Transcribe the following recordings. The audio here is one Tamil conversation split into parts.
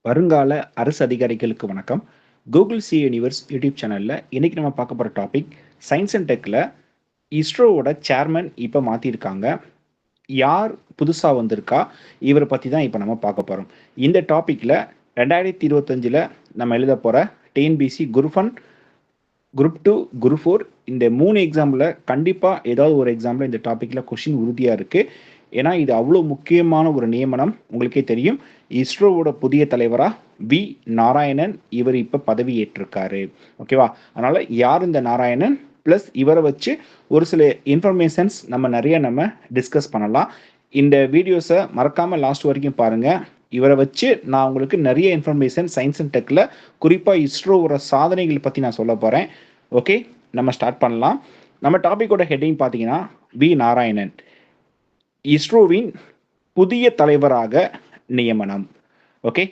வருங்கால அரசு அதிகாரிகளுக்கு வணக்கம். கூகுள் சி யூனிவர்ஸ் யூடியூப் சேனல்ல இன்னைக்கு நம்ம பார்க்க போற டாபிக் சயின்ஸ் அண்ட் டெக்ல இஸ்ரோவோட சேர்மன் இப்ப மாத்திருக்காங்க. யார் புதுசா வந்திருக்கா? இவர பத்தி தான் இப்ப நம்ம பார்க்க போறோம். இந்த டாபிக்ல 2025ல நம்ம எழுத போற டிஎன்பிஎஸ்சி குரூப் 1, குரூப் 2, குரூப் 4 இந்த 3 எக்ஸாம்ல கண்டிப்பா ஏதாவது ஒரு எக்ஸாம்ல இந்த டாபிக்ல கொஸ்டின் உறுதியா இருக்கு. ஏன்னா இது அவ்வளோ முக்கியமான ஒரு நியமனம். உங்களுக்கே தெரியும், இஸ்ரோவோட புதிய தலைவரா வி நாராயணன் இவர் இப்ப பதவி ஏற்றிருக்காரு. ஓகேவா? அதனால யார் இந்த நாராயணன் பிளஸ் இவரை வச்சு ஒரு சில இன்ஃபர்மேஷன்ஸ் நம்ம டிஸ்கஸ் பண்ணலாம். இந்த வீடியோஸை மறக்காம லாஸ்ட் வரைக்கும் பாருங்க. இவரை வச்சு நான் உங்களுக்கு நிறைய இன்ஃபர்மேஷன் சயின்ஸ் அண்ட் டெக்ல குறிப்பாக இஸ்ரோவோட சாதனைகள் பற்றி நான் சொல்ல போகிறேன். ஓகே, நம்ம ஸ்டார்ட் பண்ணலாம். நம்ம டாபிக்கோட ஹெட்டிங் பார்த்தீங்கன்னா வி நாராயணன் இஸ்ரோவின் புதிய தலைவராக நியமனம். ஓகே,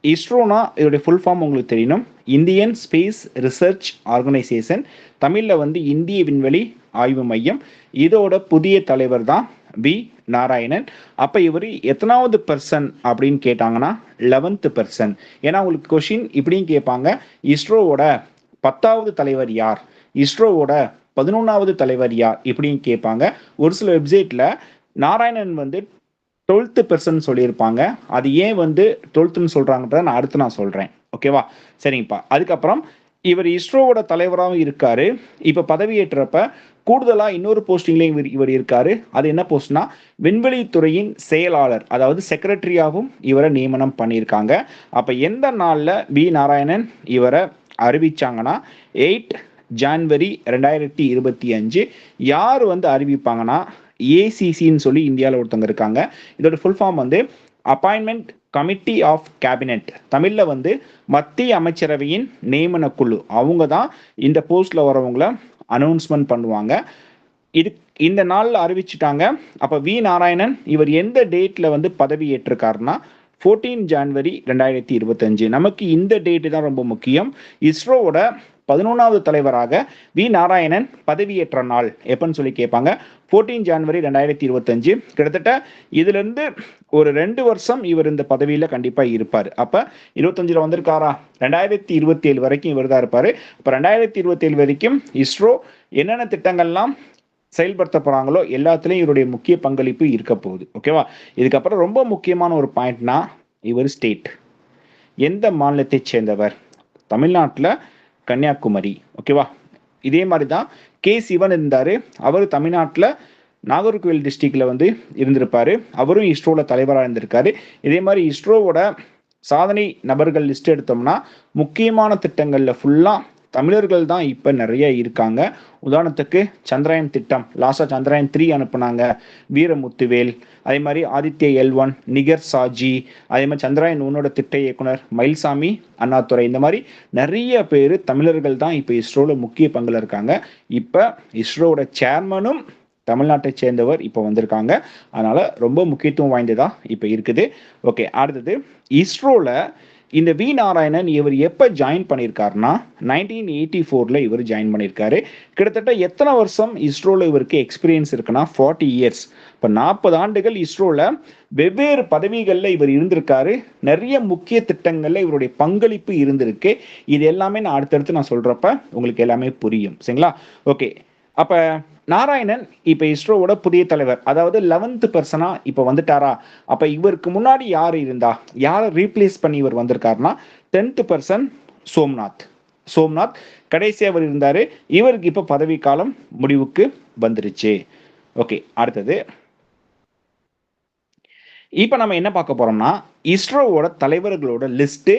இஸ்ரோனா இதோடைய ஃபுல் ஃபார்ம் உங்களுக்கு தெரியணும். இந்தியன் ஸ்பேஸ் ரிசர்ச் ஆர்கனைசேஷன், தமிழில் இந்திய விண்வெளி ஆய்வு மையம். இதோட புதிய தலைவர் தான் வி நாராயணன். அப்போ இவர் எத்தனாவது பர்சன் அப்படின்னு கேட்டாங்கன்னா 11th பர்சன். ஏன்னா உங்களுக்கு கொஷின் இப்படியும் கேட்பாங்க, இஸ்ரோவோட 10வது தலைவர் யார், இஸ்ரோவோட 11வது தலைவர் யார் இப்படின்னு கேட்பாங்க. ஒரு சில வெப்சைட்டில் நாராயணன் 12th பர்சன் சொல்லியிருப்பாங்க. அது ஏன் 12ன்னு சொல்கிறாங்கன்றத நான் அடுத்து சொல்கிறேன். ஓகேவா? சரிங்கப்பா. அதுக்கப்புறம் இவர் இஸ்ரோவோட தலைவராகவும் இருக்காரு. இப்போ பதவியேற்றப்ப கூடுதலாக இன்னொரு போஸ்டிங்லேயும் இவர் இருக்காரு. அது என்ன போஸ்ட்னா விண்வெளித்துறையின் செயலாளர், அதாவது செக்ரட்டரியாகவும் இவரை நியமனம் பண்ணியிருக்காங்க. அப்போ எந்த நாளில் வி நாராயணன் இவரை அறிவிச்சாங்கன்னா 8 ஜான்வரி 2025. யார் அறிவிப்பாங்கன்னா ஏசிசின்னு சொல்லி இந்தியாவில் ஒருத்தவங்க இருக்காங்க. இதோட full form appointment committee of cabinet, தமிழில் மத்திய அமைச்சரவையின் நியமன குழு. அவங்க தான் இந்த போஸ்ட்ல வரவங்கள அனௌன்ஸ்மெண்ட் பண்ணுவாங்க. இந்த நாளில் அறிவிச்சுட்டாங்க. அப்போ வி நாராயணன் இவர் எந்த டேட்ல பதவி ஏற்றிருக்காருன்னா 14 ஜான்வரி 2025. நமக்கு இந்த டேட்டு தான் ரொம்ப முக்கியம். இஸ்ரோவோட 11வது தலைவராக வி நாராயணன் பதவியேற்ற நாள் எப்பன்னு சொல்லி கேட்பாங்க. 14 ஜான்வரி 2025. கிட்டத்தட்ட இதுலேருந்து ஒரு 2 வருஷம் இவர் இந்த பதவியில் கண்டிப்பாக இருப்பார். அப்போ 25ல் வந்திருக்காரா, 2027 வரைக்கும் இவர் தான் இருப்பார். இப்போ 2027 வரைக்கும் இஸ்ரோ என்னென்ன திட்டங்கள்லாம் செயல்படுத்த போகிறாங்களோ எல்லாத்துலேயும் இவருடைய முக்கிய பங்களிப்பு இருக்க போகுது. ஓகேவா? இதுக்கப்புறம் ரொம்ப முக்கியமான ஒரு பாயிண்ட்னா இவர் ஸ்டேட் எந்த மாநிலத்தை சேர்ந்தவர். தமிழ்நாட்டில் கன்னியாகுமரி. ஓகேவா? இதே மாதிரி தான் கே சிவன் இருந்தார். அவர் தமிழ்நாட்டில் நாகர்கோவில் டிஸ்ட்ரிக்டில் இருந்திருப்பார். அவரும் இஸ்ரோவில் தலைவராக இருந்திருக்காரு. இதே மாதிரி இஸ்ரோவோட சாதனை நபர்கள் லிஸ்ட் எடுத்தோம்னா முக்கியமான திட்டங்களில் ஃபுல்லாக தமிழர்கள் தான் இப்போ நிறைய இருக்காங்க. உதாரணத்துக்கு சந்திராயன் திட்டம், லாஸ்டா சந்திராயன் 3 அனுப்புனாங்க வீரமுத்துவேல். அதே மாதிரி ஆதித்ய L1 நிகர் சாஜி, அதே மாதிரி சந்திராயன் 1 திட்ட இயக்குனர் மயில்சாமி அண்ணாதுரை. இந்த மாதிரி நிறைய பேர் தமிழர்கள் தான் இப்போ இஸ்ரோவில் முக்கிய பங்குல இருக்காங்க. இப்போ இஸ்ரோவோட சேர்மனும் தமிழ்நாட்டை சேர்ந்தவர் இப்போ வந்திருக்காங்க. அதனால ரொம்ப முக்கியத்துவம் வாய்ந்ததா இப்போ இருக்குது. ஓகே, அடுத்தது இஸ்ரோல இந்த வி நாராயணன் இவர் எப்போ ஜாயின் பண்ணியிருக்காருன்னா 1984 இவர் ஜாயின் பண்ணியிருக்காரு. கிட்டத்தட்ட எத்தனை வருஷம் இஸ்ரோவில் இவருக்கு எக்ஸ்பீரியன்ஸ் இருக்குன்னா 40 இயர்ஸ். இப்போ 40 ஆண்டுகள் இஸ்ரோவில் வெவ்வேறு பதவிகளில் இவர் இருந்திருக்காரு. நிறைய முக்கிய திட்டங்களில் இவருடைய பங்களிப்பு இருந்திருக்கு. இது எல்லாமே நான் அடுத்தடுத்து சொல்கிறப்ப உங்களுக்கு எல்லாமே புரியும். சரிங்களா? ஓகே, அப்போ நாராயணன் இப்போ இஸ்ரோவோட புதிய தலைவர், அதாவது 11th பர்சனா இப்போ வந்துட்டாரா? அப்போ இவருக்கு முன்னாடி யார் இருந்தா, யாரை ரீப்ளேஸ் பண்ணி இவர் வந்திருக்காருன்னா 10th பர்சன் சோம்நாத் கடைசியாக அவர் இருந்தார். இவருக்கு இப்போ பதவி காலம் முடிவுக்கு வந்துருச்சு. ஓகே, அடுத்தது இப்போ நம்ம என்ன பார்க்க போறோம்னா இஸ்ரோவோட தலைவர்களோட லிஸ்ட்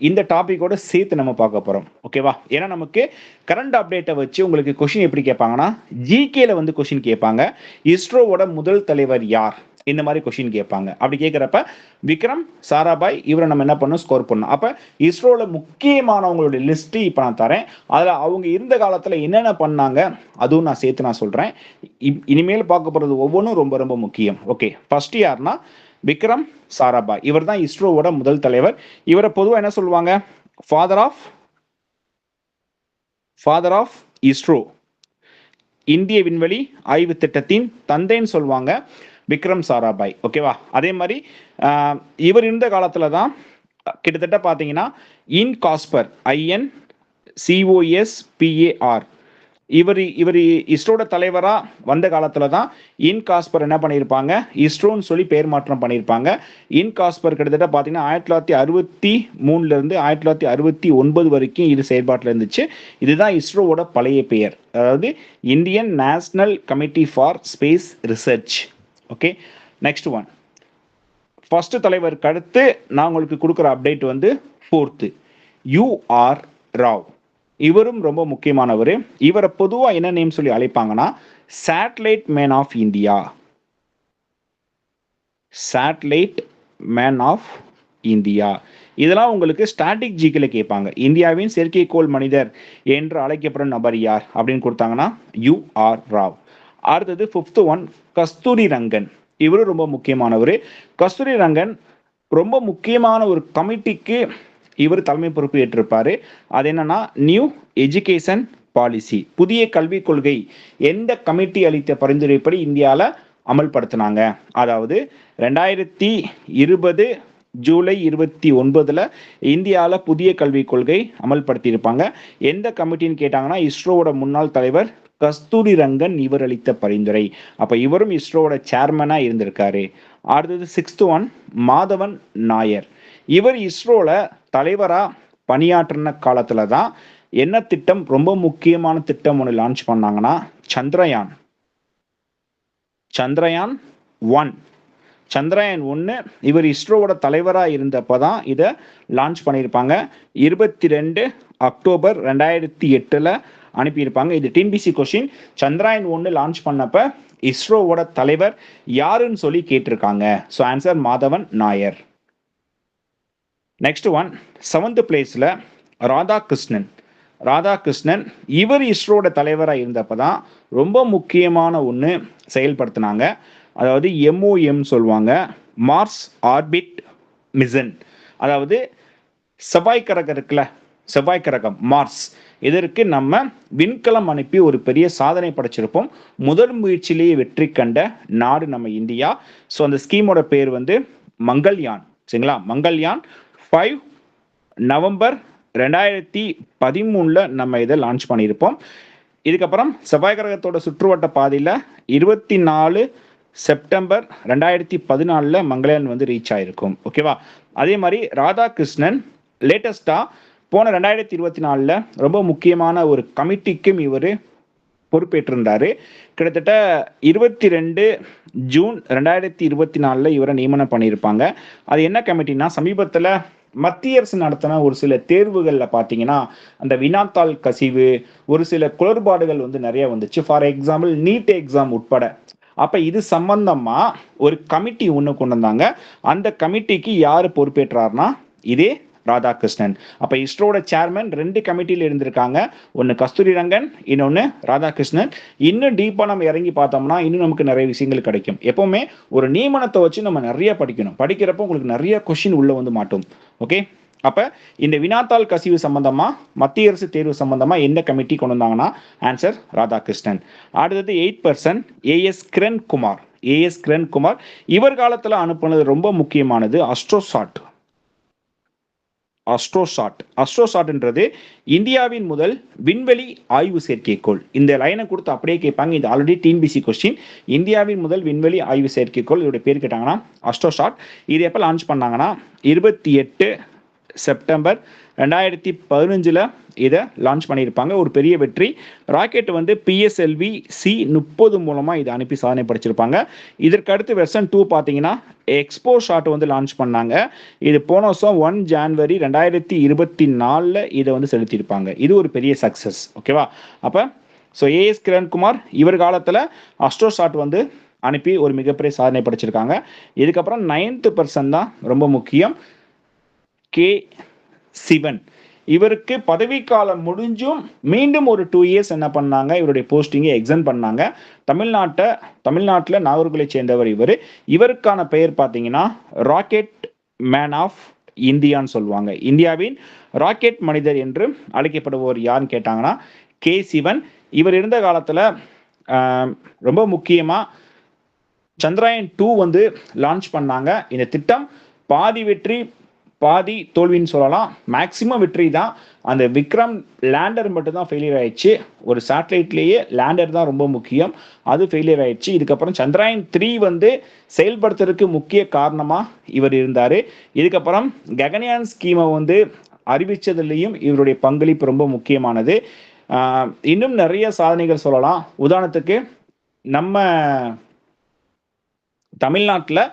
இந்த டாபிக்கோட சேர்த்து நம்ம பார்க்க போறோம். ஓகேவா? ஏன்னா நமக்கு கரண்ட் அப்டேட்டை வச்சு உங்களுக்கு கொஸ்டின் எப்படி கேட்பாங்கன்னா ஜிகேல கொஸ்டின் கேட்பாங்க. இஸ்ரோவோட முதல் தலைவர் யார், இந்த மாதிரி கொஸ்டின் கேட்பாங்க. அப்படி கேட்குறப்ப விக்ரம் சாராபாய் இவரை நம்ம என்ன பண்ணணும், ஸ்கோர் பண்ணணும். அப்போ இஸ்ரோவில் முக்கியமானவங்களுடைய லிஸ்ட்டு இப்போ நான் தரேன். அதில் அவங்க இருந்த காலத்தில் என்னென்ன பண்ணாங்க அதுவும் நான் சேர்த்து சொல்கிறேன். இனிமேல் பார்க்க போகிறது ஒவ்வொன்றும் ரொம்ப ரொம்ப முக்கியம். ஓகே, ஃபர்ஸ்ட் யாருன்னா விக்ரம் சாராபாய். இவர் தான் இஸ்ரோவோட முதல் தலைவர். இவரை பொதுவாக என்ன சொல்லுவாங்க, ஃபாதர் ஆஃப் இஸ்ரோ, இந்திய விண்வெளி ஆய்வு திட்டத்தின் தந்தைன்னு சொல்லுவாங்க விக்ரம் சாராபாய். ஓகேவா? அதே மாதிரி இவர் இருந்த காலத்தில் தான் கிட்டத்தட்ட பார்த்தீங்கன்னா இன்காஸ்பர் INCOSPAR இவர் இவர் இஸ்ரோட தலைவரா வந்த காலத்துல தான் இன்காஸ்பர் என்ன பண்ணியிருப்பாங்க, இஸ்ரோன்னு சொல்லி பேர் மாற்றம் பண்ணியிருப்பாங்க. இன்காஸ்பர் கிட்டத்தட்ட பார்த்தீங்கன்னா 1963 இருந்து 1969 வரைக்கும் இது செயல்பாட்டில் இருந்துச்சு. இதுதான் இஸ்ரோவோட பழைய பெயர், அதாவது Indian national committee for space research. Okay, next one. First தலைவருக்கு அடுத்து நான் உங்களுக்கு கொடுக்குற அப்டேட் வந்து 4th UR ராவ். இவரும் ரொம்ப முக்கியமானவர். இவரை பொதுவாக என்ன நேம் சொல்லி அழைப்பாங்கன்னா satellite man of India. Satellite man of India. இதெல்லாம் உங்களுக்கு ஸ்டாட்டிக் ஜிக்கில் கேட்பாங்க. இந்தியாவின் செயற்கைக்கோள் மனிதர் என்று அழைக்கப்படும் நபர் யார் அப்படின்னு கொடுத்தாங்கன்னா UR ராவ். அடுத்தது 5th ஒன் கஸ்தூரி ரங்கன். இவரும் ரொம்ப முக்கியமானவர். கஸ்தூரி ரங்கன் ரொம்ப முக்கியமான ஒரு கமிட்டிக்கு இவர் தலைமை பொறுப்பு ஏற்றிருப்பாரு. அது என்னன்னா நியூ எஜுகேஷன் பாலிசி, புதிய கல்விக் கொள்கை எந்த கமிட்டி அளித்த பரிந்துரைப்படி இந்தியாவில் அமல்படுத்தினாங்க. அதாவது 2020 ஜூலை 29 இந்தியாவில் புதிய கல்விக் கொள்கை அமல்படுத்தியிருப்பாங்க. எந்த கமிட்டின்னு கேட்டாங்கன்னா இஸ்ரோவோட முன்னாள் தலைவர் கஸ்தூரி ரங்கன் இவர் அளித்த பரிந்துரை. அப்ப இவரும் இஸ்ரோவோட சேர்மனா இருந்திருக்காரு. அடுத்தது 6th ஒன் மாதவன் நாயர். இவர் இஸ்ரோல தலைவரா பணியாற்றின காலத்துல தான் என்ன திட்டம், ரொம்ப முக்கியமான திட்டம் ஒன்று லான்ச் பண்ணாங்கன்னா சந்திரயான் 1. சந்திரயான் 1 இவர் இஸ்ரோவோட தலைவராக இருந்தப்பதான் இதை லான்ச் பண்ணியிருப்பாங்க. 22 அக்டோபர் 2008 அனுப்பியிருப்பாங்க. இது டிஎன்பிஎஸ்சி கொஸ்டின். சந்திரயான் 1 லான்ச் பண்ணப்ப இஸ்ரோவோட தலைவர் யாருன்னு சொல்லி கேட்டிருக்காங்க. So answer Madhavan Nair. Next one 7th பிளேஸ்ல ராதாகிருஷ்ணன். இவர் இஸ்ரோட தலைவராக இருந்தப்பதான் ரொம்ப முக்கியமான ஒன்று செயல்படுத்தினாங்க. அதாவது MOM சொல்லுவாங்க, மார்ஸ் ஆர்பிட் மிஷன். அதாவது செவ்வாய் கிரகம் இருக்குல்ல, செவ்வாய் கிரகம் மார்ஸ், இதற்கு நம்ம விண்கலம் அனுப்பி ஒரு பெரிய சாதனை படைச்சிருப்போம். முதல் முயற்சியிலேயே வெற்றி கண்ட நாடு நம்ம இந்தியா. ஸோ அந்த ஸ்கீமோட பேர் வந்து மங்கள்யான். சரிங்களா, மங்கள்யான் 5 நவம்பர் 2013 நம்ம இதை லான்ச் பண்ணியிருப்போம். இதுக்கப்புறம் செவ்வாய் கிரகத்தோட சுற்றுவட்ட பாதையில் 24 செப்டம்பர் 2014 மங்கள்யான் வந்து ரீச் ஆயிருக்கும். ஓகேவா. அதே மாதிரி ராதாகிருஷ்ணன் லேட்டஸ்டா போன 2024 ரொம்ப முக்கியமான ஒரு கமிட்டிக்கும் இவர் பொறுப்பேற்றிருந்தாரு. கிட்டத்தட்ட 22 ஜூன் 2024 இவரை நியமனம் பண்ணியிருப்பாங்க. அது என்ன கமிட்டினா, சமீபத்தில் மத்திய அரசு நடத்தின ஒரு சில தேர்வுகளில் பார்த்தீங்கன்னா அந்த வினாத்தாள் கசிவு, ஒரு சில குளறுபாடுகள் வந்து நிறைய வந்துச்சு. ஃபார் எக்ஸாம்பிள் நீட் எக்ஸாம் உட்பட. அப்ப இது சம்பந்தமா ஒரு கமிட்டி ஒன்று கொண்டு வந்தாங்க. அந்த கமிட்டிக்கு யாரு பொறுப்பேற்றார்னா இதே ராதாகிருஷ்ணன். அப்ப இஸ்ரோட சேர்மன் 2 கமிட்டியில் இருந்திருக்காங்க. ஒன்னு கஸ்தூரி ரங்கன், இன்னொன்னு ராதாகிருஷ்ணன். இன்னும் டீப்பா நம்ம இறங்கி பார்த்தோம்னா இன்னும் நமக்கு நிறைய விஷயங்கள் கிடைக்கும். எப்பவுமே ஒரு நியமனத்தை வச்சு நம்ம நிறைய படிக்கணும். படிக்கிறப்போ உங்களுக்கு நிறைய கொஸ்டின் உள்ள வந்து மாட்டோம். ஓகே, அப்ப இந்த வினாத்தாள் கசிவு சம்பந்தமா மத்திய அரசு தேர்வு சம்பந்தமா எந்த கமிட்டி கொண்டு வந்தாங்கன்னா ஆன்சர் ராதாகிருஷ்ணன். அடுத்தது 8% AS கிரண்குமார். இவர் காலத்துல அனுப்புனது ரொம்ப முக்கியமானது அஸ்ட்ரோசாட்ன்றது இந்தியாவின் முதல் விண்வெளி ஆய்வு செயற்கைக்கோள். இந்த லைனை கொடுத்து அப்படியே கேட்பாங்க. இது ஆல்ரெடி டிஎன்பிஎஸ்சி கொஸ்டின். இந்தியாவின் முதல் விண்வெளி ஆய்வு செயற்கைக்கோள், இதோட பேர் கேட்டாங்கன்னா அஸ்ட்ரோசாட். இது எப்போ லான்ச் பண்ணாங்கன்னா 28 செப்டம்பர் 2015 இதை லான்ச் பண்ணியிருப்பாங்க. ஒரு பெரிய வெற்றி. ராக்கெட் வந்து PSLV C30 மூலமா இதை அனுப்பி சாதனை படைச்சிருப்பாங்க. இதற்கு அடுத்து வெர்ஷன் 2 பார்த்தீங்கன்னா எக்ஸ்போ ஷாட் வந்து லான்ச் பண்ணாங்க. இது போன வருஷம் 1 ஜனவரி 2024 இதை வந்து செலுத்தியிருப்பாங்க. இது ஒரு பெரிய சக்சஸ். ஓகேவா. அப்போ ஸோ AS கிரண்குமார் இவர் காலத்தில் அஸ்ட்ரோசாட் வந்து அனுப்பி ஒரு மிகப்பெரிய சாதனை படைச்சிருக்காங்க. இதுக்கப்புறம் 9th பர்சன் தான் ரொம்ப முக்கியம், K. சிவன். இவருக்கு பதவிக்காலம் முடிஞ்சும் மீண்டும் ஒரு 2 இயர்ஸ் என்ன பண்ணாங்க, இவருடைய போஸ்டிங்கை எக்ஸெண்ட் பண்ணாங்க. தமிழ்நாட்டில் நாகர்கோவிலை சேர்ந்தவர் இவர். இவருக்கான பெயர் பார்த்தீங்கன்னா ராக்கெட் மேன் ஆஃப் இந்தியான்னு சொல்லுவாங்க. இந்தியாவின் ராக்கெட் மனிதர் என்று அழைக்கப்படுபவர் யாருன்னு கேட்டாங்கன்னா K. சிவன். இவர் இருந்த காலத்தில் ரொம்ப முக்கியமாக சந்திரயான் 2 வந்து லான்ச் பண்ணாங்க. இந்த திட்டம் பாதி வெற்றி பாதி தோல்வின்னு சொல்லலாம். மேக்சிமம் வெற்றி தான். அந்த விக்ரம் லேண்டர் மட்டும் தான் ஃபெயிலியர் ஆயிடுச்சு. ஒரு சேட்டலைட்லேயே லேண்டர் தான் ரொம்ப முக்கியம். அது ஃபெயிலியர் ஆயிடுச்சு. இதுக்கப்புறம் சந்திராயன் 3 வந்து செயல்படுத்துறதுக்கு முக்கிய காரணமா இவர் இருந்தாரு. இதுக்கப்புறம் ககன்யான் ஸ்கீமை வந்து அறிவிச்சதுலேயும் இவருடைய பங்களிப்பு ரொம்ப முக்கியமானது. இன்னும் நிறைய சாதனைகள் சொல்லலாம். உதாரணத்துக்கு நம்ம தமிழ்நாட்டில்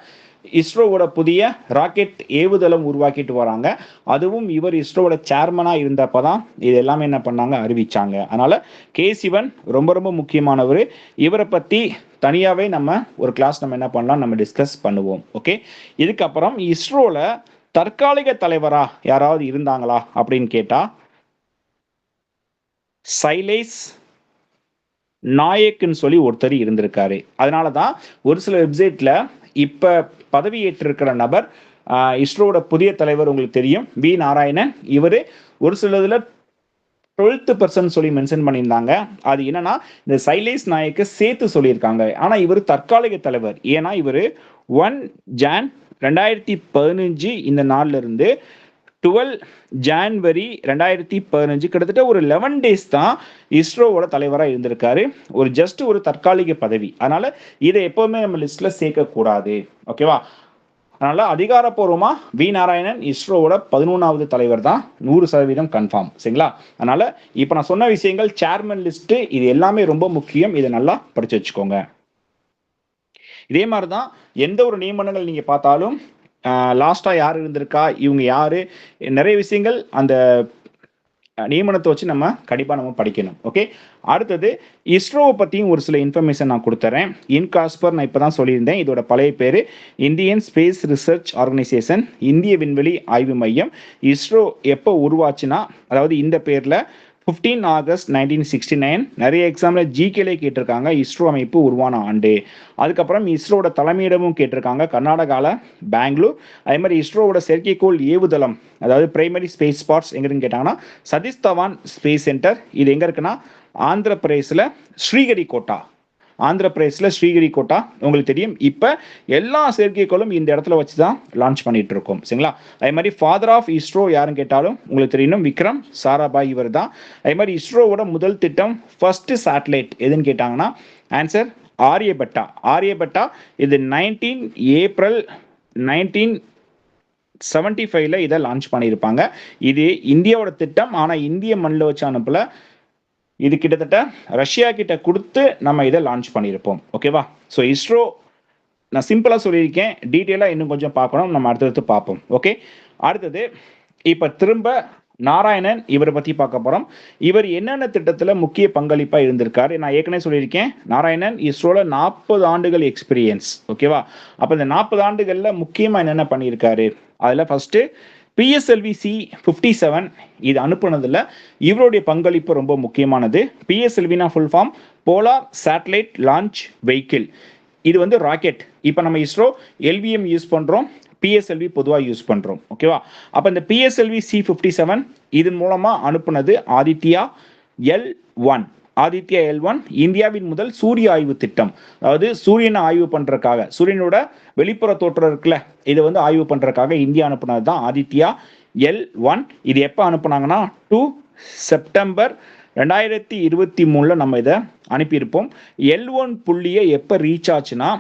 இஸ்ரோவோட புதிய ராக்கெட் ஏவுதளம் உருவாக்கிட்டு வராங்க. அதுவும் இவர் இஸ்ரோவோட சேர்மனாக இருந்தப்போ தான் இது எல்லாமே என்ன பண்ணாங்க, அறிவிச்சாங்க. அதனால கே சிவன் ரொம்ப ரொம்ப முக்கியமானவர். இவரை பற்றி தனியாகவே நம்ம ஒரு கிளாஸ் நம்ம என்ன பண்ணலாம், நம்ம டிஸ்கஸ் பண்ணுவோம். ஓகே, இதுக்கப்புறம் இஸ்ரோவில் தற்காலிக தலைவரா யாராவது இருந்தாங்களா அப்படின்னு கேட்டா சைலேஷ் நாயக்னு சொல்லி ஒருத்தர் இருந்திருக்காரு. அதனால தான் ஒரு சில வெப்சைட்ல இப்ப பதவி ஏற்றிருக்கிற நபர் இஸ்ரோவோட புதிய தலைவர் உங்களுக்கு தெரியும், வி நாராயணன். இவர் ஒரு சிலதுல 12% சொல்லி மென்ஷன் பண்ணியிருந்தாங்க. அது என்னன்னா இந்த சைலேஷ் நாயக்கு சேர்த்து சொல்லியிருக்காங்க. ஆனா இவர் தற்காலிக தலைவர். ஏன்னா இவர் 1 ஜான் 2015 இந்த நாள்ல இருந்து 12 ஜான்வரி 2015 கிட்டத்தட்ட ஒரு 11 டேஸ் தான் இஸ்ரோவோட தலைவராக இருந்திருக்காரு. ஒரு ஜஸ்ட் ஒரு தற்காலிக பதவி. அதனால இதை எப்பவுமே நம்ம லிஸ்ட்ல சேர்க்க கூடாது. ஓகேவா? அதனால அதிகாரப்பூர்வமா வி நாராயணன் இஸ்ரோவோட 11வது தலைவர் தான், 100% கன்ஃபார்ம். சரிங்களா? அதனால இப்ப நான் சொன்ன விஷயங்கள் சேர்மன் லிஸ்ட், இது எல்லாமே ரொம்ப முக்கியம். இதை நல்லா படிச்சு வச்சுக்கோங்க. இதே மாதிரிதான் எந்த ஒரு நியமனங்கள் நீங்க பார்த்தாலும் லாஸ்டா யார் இருந்திருக்கா, இவங்க யாரு, நிறைய விஷயங்கள் அந்த நியமனத்தை வச்சு நம்ம கண்டிப்பாக நம்ம படிக்கணும். ஓகே, அடுத்தது இஸ்ரோவை பற்றியும் ஒரு சில இன்ஃபர்மேஷன் நான் கொடுத்துறேன். இன்காஸ்பர் நான் இப்போ தான் சொல்லியிருந்தேன். இதோட பழைய பேர் இந்தியன் ஸ்பேஸ் ரிசர்ச் ஆர்கனைசேஷன், இந்திய விண்வெளி ஆய்வு மையம். இஸ்ரோ எப்போ உருவாச்சுன்னா, அதாவது இந்த பேரில் 15 ஆகஸ்ட் 1969. நிறைய எக்ஸாமில் ஜிகேலே கேட்டிருக்காங்க இஸ்ரோ அமைப்பு உருவான ஆண்டு. அதுக்கப்புறம் இஸ்ரோட தலைமையிடமும் கேட்டிருக்காங்க, கர்நாடகாவில் பெங்களூர். அதே மாதிரி இஸ்ரோவோட செயற்கைக்கோள் ஏவுதளம், அதாவது பிரைமரி ஸ்பேஸ் ஸ்பாட்ஸ் எங்க இருக்குன்னு கேட்டாங்கன்னா சதீஷ் தவான் ஸ்பேஸ் சென்டர். இது எங்க இருக்குன்னா ஆந்திர பிரதேசில் ஸ்ரீஹரிகோட்டா. ஆந்திர பிரதேசில் ஸ்ரீஹரிகோட்டா உங்களுக்கு தெரியும். இப்போ எல்லா செயற்கைக்கோளும் இந்த இடத்துல வச்சு தான் லான்ச் பண்ணிட்டு இருக்கோம். சரிங்களா? அதே மாதிரி ஃபாதர் ஆஃப் இஸ்ரோ யாருன்னு கேட்டாலும் உங்களுக்கு தெரியணும், விக்ரம் சாராபாய் இவர் தான். அதே மாதிரி இஸ்ரோவோட முதல் திட்டம் ஃபர்ஸ்ட் சேட்டலைட் எதுன்னு கேட்டாங்கன்னா ஆன்சர் ஆரியபட்டா. ஆரியபட்டா இது 19 ஏப்ரல் 1975 இதை லான்ச் பண்ணியிருப்பாங்க. இது இந்தியாவோட திட்டம். ஆனால் இந்திய மண்ணில் வச்சு அனுப்பல. இது கிட்டத்தட்ட ரஷ்யா கிட்ட கொடுத்து நம்ம இதை லான்ச் பண்ணியிருப்போம். ஓகேவா? ஸோ இஸ்ரோ நான் சிம்பிளாக சொல்லியிருக்கேன், டீட்டெயிலாக இன்னும் கொஞ்சம் பார்க்கணும், நம்ம அடுத்தடுத்து பார்ப்போம். ஓகே, அடுத்தது இப்போ திரும்ப நாராயணன் இவரை பற்றி பார்க்க போகிறோம். இவர் என்னென்ன திட்டத்தில் முக்கிய பங்களிப்பாக இருந்திருக்காரு. நான் ஏற்கனவே சொல்லியிருக்கேன், நாராயணன் இஸ்ரோவில் 40 ஆண்டுகள் எக்ஸ்பீரியன்ஸ். ஓகேவா? அப்போ இந்த 40 ஆண்டுகளில் முக்கியமாக என்னென்ன பண்ணியிருக்காரு, அதில் ஃபஸ்ட்டு PSLV C-57 இது அனுப்புனதுல இவருடைய பங்களிப்பு ரொம்ப முக்கியமானது. PSLVனா full form polar satellite launch vehicle. இது வந்து ராக்கெட். இப்போ நம்ம இஸ்ரோ LVM யூஸ் பண்றோம், PSLV பொதுவாக யூஸ் பண்றோம். ஓகேவா? அப்போ இந்த PSLV C-57 இதன் மூலமா அனுப்புனது ஆதித்யா L1. ஆதித்யா L1 இந்தியாவின் முதல் சூரிய ஆய்வு திட்டம். அதாவது சூரியனை ஆய்வு பண்றதுக்காக, சூரியனோட வெளிப்புற தோற்றம் இருக்குல்ல, இதை வந்து ஆய்வு பண்றதுக்காக இந்தியா அனுப்புனது தான் ஆதித்யா L1. இது எப்போ அனுப்புனாங்கன்னா 2 செப்டம்பர் 2023 நம்ம இதை அனுப்பியிருப்போம். L1 புள்ளியை எப்போ ரீச் ஆச்சுன்னா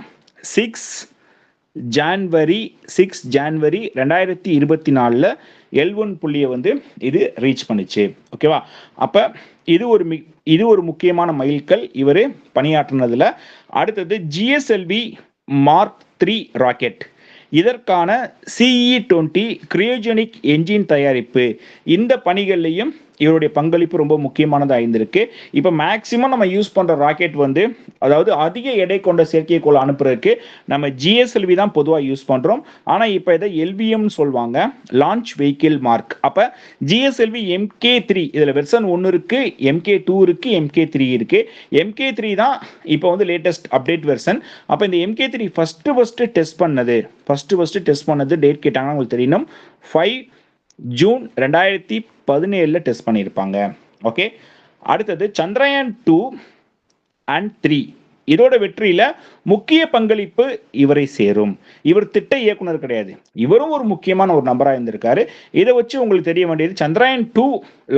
6 ஜான்வரி 2024 L1 புள்ளியை வந்து இது ரீச் பண்ணுச்சு. ஓகேவா? அப்போ இது ஒரு முக்கியமான மைல்கல் இவர் பணியாற்றினதுல. அடுத்தது GSLV Mark 3 ராக்கெட். இதற்கான CE-20 கிரையோஜெனிக் என்ஜின் தயாரிப்பு. இந்த பணிகள்லையும் இவருடைய பங்களிப்பு ரொம்ப முக்கியமானதாக இருந்திருக்கு. இப்போ மேக்சிமம் நம்ம யூஸ் பண்ணுற ராக்கெட் வந்து, அதாவது அதிக எடை கொண்ட செயற்கைக்கோள் அனுப்புறதுக்கு நம்ம GSLV தான் பொதுவாக யூஸ் பண்ணுறோம். ஆனால் இப்போ இதை LVM சொல்லுவாங்க, லான்ச் வெஹிக்கிள் மார்க். அப்போ GSLV MK3 இதில் வெர்ஷன் 1 இருக்கு, MK2 இருக்கு, MK3 இருக்கு. MK3 தான் இப்போ வந்து லேட்டஸ்ட் அப்டேட் வெர்ஷன். அப்போ இந்த MK3 ஃபர்ஸ்ட் டெஸ்ட் பண்ணது டேட் கேட்டாங்கன்னா உங்களுக்கு தெரியணும், 5 ஜூன் 2017 டெஸ்ட் பண்ணியிருப்பாங்க. ஓகே, அடுத்தது சந்திரயான் 2 and 3 இதோட வெற்றியில முக்கிய பங்களிப்பு இவரை சேரும். இவர் திட்ட இயக்குனர் கிடையாது, இவரும் ஒரு முக்கியமான ஒரு நபரா இருந்திருக்காரு. இதை வச்சு உங்களுக்கு தெரிய வேண்டியது, சந்திராயன் 2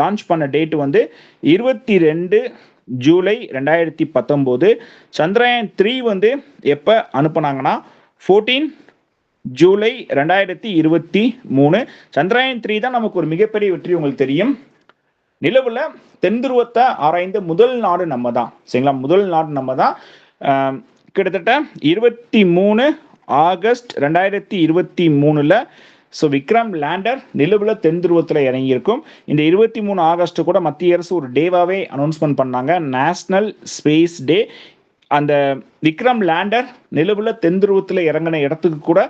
லான்ச் பண்ண டேட் வந்து 22 ஜூலை 2019. சந்திராயன் 3 வந்து எப்ப அனுப்புனாங்கன்னா 14 ஜூலை 2023. சந்திராயன் 3 தான் நமக்கு ஒரு மிகப்பெரிய வெற்றி. உங்களுக்கு தெரியும், நிலவுல தென் துருவத்தை ஆராய்ந்த முதல் நாடு நம்ம தான், சரிங்களா? முதல் நாடு நம்ம தான். கிட்டத்தட்ட 23 ஆகஸ்ட் 2023 ஸோ விக்ரம் லேண்டர் நிலவுல தென் துருவத்தில் இறங்கியிருக்கும். இந்த 23 ஆகஸ்ட் கூட மத்திய அரசு ஒரு டேவாவே அனௌன்ஸ்மெண்ட் பண்ணாங்க, நேஷனல் ஸ்பேஸ் டே. அந்த விக்ரம் லேண்டர் நிலவுல தென் துருவத்தில் இறங்கின இடத்துக்கு கூட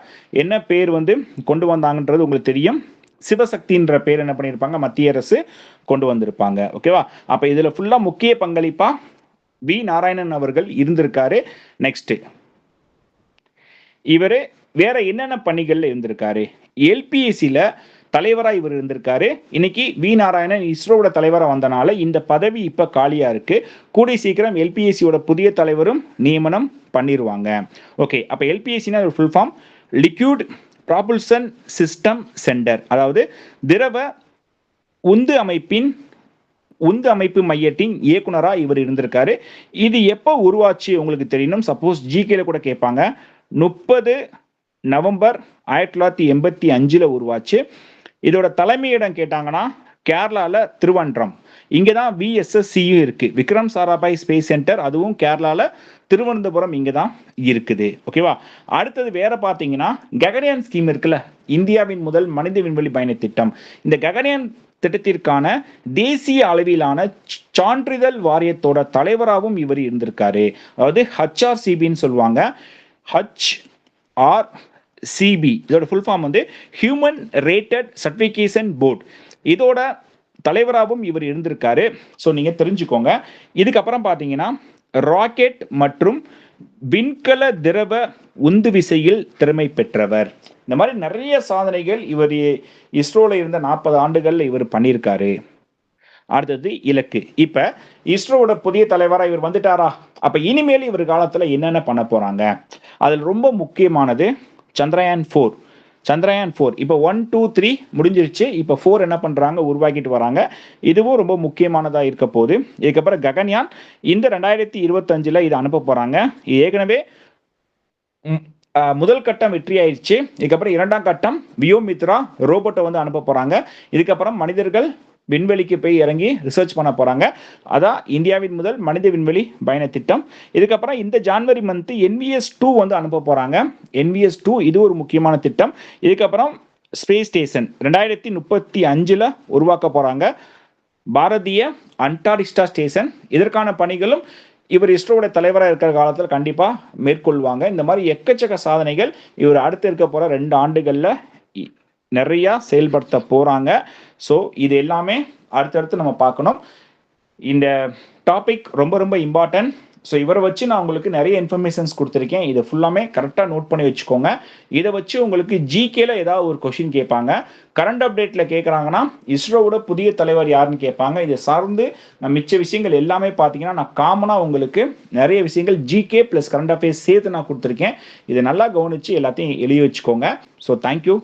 என்ன பேர் வந்து கொண்டு வந்தாங்கன்றது உங்களுக்கு தெரியும். சிவசக்தின்ற பேர் என்ன பண்ணியிருப்பாங்க, மத்திய அரசு கொண்டு வந்திருப்பாங்க. ஓகேவா? அப்ப இதுல ஃபுல்லா முக்கிய பங்களிப்பா வி நாராயணன் அவர்கள் இருந்திருக்காரு. நெக்ஸ்ட், இவரு வேற என்னென்ன பணிகள்ல இருந்திருக்காரு? எல்பிஎஸ்சில தலைவரா இவர் இருந்திருக்காரு. இன்னைக்கு வி நாராயணன் இஸ்ரோவோட தலைவரா வந்தனால இந்த பதவி இப்ப காலியா இருக்கு. கூடிய சீக்கிரம் எல்பிஎஸ்சியோட புதிய தலைவரும் நியமனம் பண்ணிடுவாங்க. ஓகே, அப்ப எல்பிஎஸ்சினா ஒரு full form liquid propulsion system centre, அதாவது திரவ உந்து அமைப்பு மையத்தின் இயக்குனரா இவர் இருந்திருக்காரு. இது எப்போ உருவாச்சு உங்களுக்கு தெரியணும். சப்போஸ் ஜிகேல கூட கேட்பாங்க. 30 நவம்பர் 1985 உருவாச்சு. இதோட தலைமையிடம் கேட்டாங்கன்னா கேரளால திருவன்றம். இங்கதான் விஎஸ்எஸ்சியும் இருக்கு, விக்ரம் சாராபாய் ஸ்பேஸ் சென்டர், அதுவும் கேரளால திருவனந்தபுரம் இங்கதான் இருக்குது. ஓகேவா? அடுத்தது வேற பாத்தீங்கன்னா ககன்யான் ஸ்கீம் இருக்குல்ல, இந்தியாவின் முதல் மனித விண்வெளி பயண திட்டம். இந்த ககன்யான் திட்டத்திற்கான தேசிய அளவிலான சான்றிதழ் வாரியத்தோட தலைவராகவும் இவர் இருந்திருக்காரு. அதாவது HRCBன்னு சொல்லுவாங்க. HRCB இதோட ஃபுல் ஃபார்ம் வந்து ஹியூமன் ரேட்டட் சர்டிஃபிகேஷன் போர்டு. இதோட தலைவராகவும் இவர் இருந்திருக்காரு. ஸோ நீங்க தெரிஞ்சுக்கோங்க. இதுக்கப்புறம் பார்த்தீங்கன்னா ராக்கெட் மற்றும் விண்கல திரவ உந்து விசையில் திறமை பெற்றவர். இந்த மாதிரி நிறைய சாதனைகள் இவர் இஸ்ரோல இருந்த 40 ஆண்டுகள்ல இவர் பண்ணியிருக்காரு. அடுத்தது இலக்கு. இப்ப இஸ்ரோவோட புதிய தலைவரா இவர் வந்துட்டாரா? அப்ப இனிமேல் இவர் காலத்துல என்னென்ன பண்ண போறாங்க? அதில் ரொம்ப முக்கியமானது சந்திரயான் 4. சந்திரயான் 4 இப்போ 1, 2, 3 முடிஞ்சிருச்சு. இப்போ 4 என்ன பண்றாங்க, உருவாக்கிட்டு வராங்க. இதுவும் ரொம்ப முக்கியமானதா இருக்க போகுது. இதுக்கப்புறம் ககன்யான் இந்த 2025 இது அனுப்ப போறாங்க. ஏற்கனவே முதல் கட்டம் வெற்றி ஆயிடுச்சு. இதுக்கப்புறம் 2ஆம் கட்டம் வியோமித்ரா ரோபோட்டை வந்து அனுப்ப போறாங்க. இதுக்கப்புறம் மனிதர்கள் விண்வெளிக்கு போய் இறங்கி ரிசர்ச் பண்ண போறாங்க. அதான் இந்தியாவின் முதல் மனித விண்வெளி பயண திட்டம். இதுக்கப்புறம் இந்த ஜான்வரி மந்த் NVS-2 வந்து அனுப்ப போறாங்க. NVS-2 இது ஒரு முக்கியமான திட்டம். இதுக்கப்புறம் ஸ்பேஸ் ஸ்டேஷன் 2035 உருவாக்க போறாங்க, பாரதிய அண்டார்டிகா ஸ்டேஷன். இதற்கான பணிகளும் இவர் இஸ்ரோவோட தலைவராக இருக்கிற காலத்தில் கண்டிப்பா மேற்கொள்வாங்க. இந்த மாதிரி எக்கச்சக்க சாதனைகள் இவர் அடுத்து இருக்க போற 2 ஆண்டுகள்ல நிறைய செயல்படுத்த போறாங்க. ஸோ இது எல்லாமே அடுத்தடுத்து நம்ம பார்க்கணும். இந்த டாபிக் ரொம்ப ரொம்ப இம்பார்ட்டன்ட். ஸோ இவரை வச்சு நான் உங்களுக்கு நிறைய இன்ஃபர்மேஷன்ஸ் கொடுத்துருக்கேன். இதை ஃபுல்லாமே கரெக்டாக நோட் பண்ணி வச்சுக்கோங்க. இதை வச்சு உங்களுக்கு ஜிகேல ஏதாவது ஒரு கொஸ்டின் கேட்பாங்க, கரண்ட் அப்டேட்ல கேட்குறாங்கன்னா இஸ்ரோவோட புதிய தலைவர் யாருன்னு கேட்பாங்க. இதை சார்ந்து நான் மிச்ச விஷயங்கள் எல்லாமே பார்த்தீங்கன்னா நான் காமனாக உங்களுக்கு நிறைய விஷயங்கள் ஜிகே ப்ளஸ் கரண்ட் அஃபேர்ஸ் சேர்த்து நான் கொடுத்துருக்கேன். இதை நல்லா கவனிச்சு எல்லாத்தையும் எழுதி வச்சுக்கோங்க. So thank you.